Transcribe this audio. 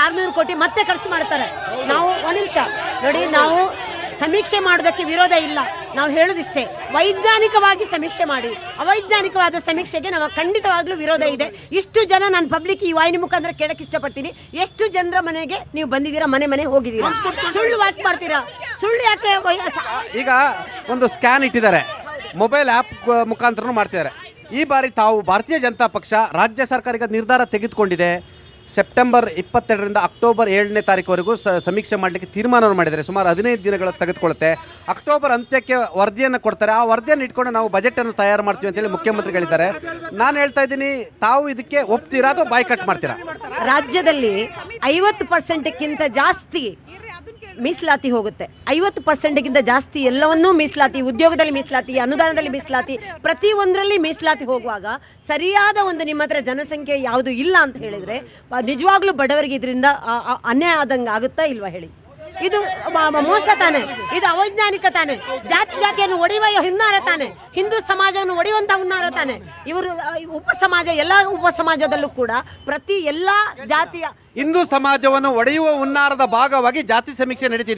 600 ಕೋಟಿ ಮತ್ತೆ ಖರ್ಚು ಮಾಡ್ತಾರೆ. ನಾವು ಒಂದು ನಿಮಿಷ ನೋಡಿ, ನಾವು ಸಮೀಕ್ಷೆ ಮಾಡೋದಕ್ಕೆ ವಿರೋಧ ಇಲ್ಲ. ನಾವು ಹೇಳೋದಿಷ್ಟೇ, ವೈಜ್ಞಾನಿಕವಾಗಿ ಸಮೀಕ್ಷೆ ಮಾಡಿ. ಅವೈಜ್ಞಾನಿಕವಾದ ಸಮೀಕ್ಷೆಗೆ ನಾವು ಖಂಡಿತವಾಗ್ಲೂ ವಿರೋಧ ಇದೆ. ಇಷ್ಟು ಜನ ನಾನು ಪಬ್ಲಿಕ್ ಈ ವಾಹಿನಿ ಮುಖಾಂತರ ಕೇಳಕ್ಕೆ ಇಷ್ಟಪಡ್ತೀನಿ, ಎಷ್ಟು ಜನರ ಮನೆಗೆ ನೀವು ಬಂದಿದ್ದೀರಾ, ಮನೆ ಹೋಗಿದ್ದೀರಾ? ಸುಳ್ಳು ವಾಕ್ ಮಾಡ್ತೀರಾ? ಸುಳ್ಳು ಯಾಕೆ? ಈಗ ಒಂದು ಸ್ಕ್ಯಾನ್ ಇಟ್ಟಿದ್ದಾರೆ, ಮೊಬೈಲ್ ಆ್ಯಪ್ ಮುಖಾಂತರ ಮಾಡ್ತಿದ್ದಾರೆ. ಈ ಬಾರಿ ತಾವು ಭಾರತೀಯ ಜನತಾ ಪಕ್ಷ ರಾಜ್ಯ ಸರ್ಕಾರಕ್ಕೆ ನಿರ್ಧಾರ ತೆಗೆದುಕೊಂಡಿದೆ. ಸೆಪ್ಟೆಂಬರ್ 22ರಿಂದ ಅಕ್ಟೋಬರ್ 7ನೇ ತಾರೀಕುವರೆಗೂ ಸಮೀಕ್ಷೆ ಮಾಡಲಿಕ್ಕೆ ತೀರ್ಮಾನವನ್ನು ಮಾಡಿದ್ದಾರೆ. ಸುಮಾರು 15 ದಿನಗಳು ತೆಗೆದುಕೊಳ್ಳುತ್ತೆ. ಅಕ್ಟೋಬರ್ ಅಂತ್ಯಕ್ಕೆ ವರದಿಯನ್ನು ಕೊಡ್ತಾರೆ. ಆ ವರದಿಯನ್ನು ಇಟ್ಕೊಂಡು ನಾವು ಬಜೆಟನ್ನು ತಯಾರು ಮಾಡ್ತೀವಿ ಅಂತೇಳಿ ಮುಖ್ಯಮಂತ್ರಿಗಳಿದ್ದಾರೆ. ನಾನು ಹೇಳ್ತಾ ಇದ್ದೀನಿ, ತಾವು ಇದಕ್ಕೆ ಒಪ್ತೀರಾ ಅಥವಾ ಬಾಯ್ಕಟ್ ಮಾಡ್ತೀರಾ? ರಾಜ್ಯದಲ್ಲಿ 50%ಕ್ಕಿಂತ ಜಾಸ್ತಿ ಮೀಸಲಾತಿ ಹೋಗುತ್ತೆ. 50%ಗಿಂತ ಜಾಸ್ತಿ ಎಲ್ಲವನ್ನೂ ಮೀಸಲಾತಿ, ಉದ್ಯೋಗದಲ್ಲಿ ಮೀಸಲಾತಿ, ಅನುದಾನದಲ್ಲಿ ಮೀಸಲಾತಿ, ಪ್ರತಿ ಒಂದರಲ್ಲಿ ಮೀಸಲಾತಿ ಹೋಗುವಾಗ ಸರಿಯಾದ ಒಂದು ನಿಮ್ಮ ಹತ್ರ ಜನಸಂಖ್ಯೆ ಯಾವುದು ಇಲ್ಲ ಅಂತ ಹೇಳಿದರೆ ನಿಜವಾಗ್ಲೂ ಬಡವರಿಗೆ ಇದರಿಂದ ಅನ್ಯಾಯ ಆದಂಗೆ ಆಗುತ್ತಾ ಇಲ್ವಾ ಹೇಳಿ? ಇದು ಮೋಸ ತಾನೆ, ಇದು ಅವೈಜ್ಞಾನಿಕ ತಾನೆ, ಜಾತಿಯನ್ನು ಒಡೆಯುವ ಹುನ್ನಾರ ತಾನೆ, ಹಿಂದೂ ಸಮಾಜವನ್ನು ಒಡೆಯುವಂಥ ಹುನ್ನಾರ ತಾನೆ. ಇವರು ಉಪಸಮಾಜ, ಎಲ್ಲ ಉಪಸಮಾಜದಲ್ಲೂ ಕೂಡ ಪ್ರತಿ ಎಲ್ಲ ಜಾತಿಯ ಹಿಂದೂ ಸಮಾಜವನ್ನು ಒಡೆಯುವ ಹುನ್ನಾರದ ಭಾಗವಾಗಿ ಜಾತಿ ಸಮೀಕ್ಷೆ ನಡೀತಿದೆ.